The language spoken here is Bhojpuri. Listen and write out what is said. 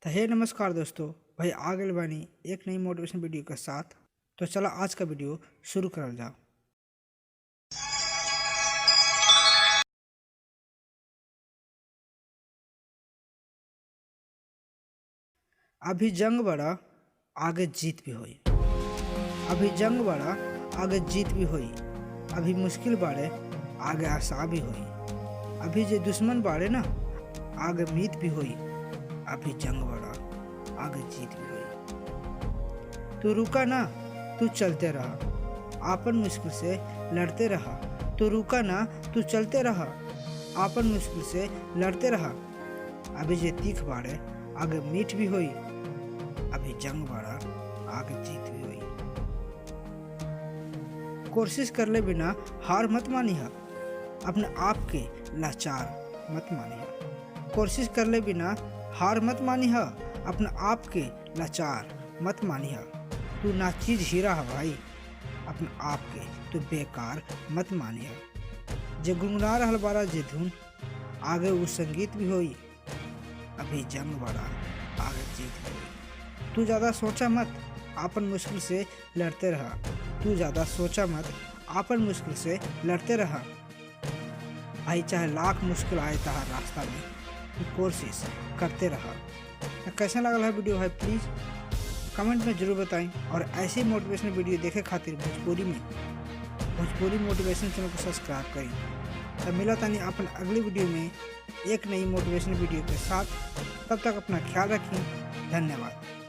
तो हे नमस्कार दोस्तों, भाई आ गए बानी एक नई मोटिवेशन वीडियो के साथ। तो चलो आज का वीडियो शुरू करल जाओ। अभी जंग बड़ा आगे जीत भी होई। अभी जंग बड़ा आगे जीत भी होई। अभी मुश्किल बाड़े आगे आशा भी होई। अभी जे दुश्मन बाड़े ना आगे मीत भी होई। अभी जंग बड़ा आगे जीत भी होई। तू रुका ना, तू चलते रहा, आपन मुश्किल से लड़ते रहा। तू रुका ना, तू चलते रहा, आपन मुश्किल से लड़ते रहा। अभी जे तीख बाड़े आगे मीठ भी होई। अभी जंग बड़ा आगे जीत भी हुई। कोशिश कर ले बिना हार मत मानी है, अपने आप के लाचार मत मानी है। कोशिश कर ले बिना हार मत मानी है, अपने आप के लाचार मत मानी है। तू ना चीज हीरा है भाई, अपने आप के तू बेकार मत मानी है। जे गुनगुना रहल बारा जे धुन आगे वो संगीत भी होई। अभी जंग बड़ा आगे जीत भी हुई। तू ज़्यादा सोचा मत, आपन मुश्किल से लड़ते रहा। तू ज़्यादा सोचा मत, आपन मुश्किल से लड़ते रहा। भाई चाहे लाख मुश्किल आए तहार रास्ता में, तू कोशिश करते रहा। कैसा लगा है वीडियो भाई प्लीज़ कमेंट में ज़रूर बताएं। और ऐसी मोटिवेशनल वीडियो देखे खातिर भोजपुरी मोटिवेशन चैनल को सब्सक्राइब करें। तब मिला तानी अपन अगली वीडियो में एक नई मोटिवेशनल वीडियो के साथ। तब तक अपना ख्याल रखें। धन्यवाद।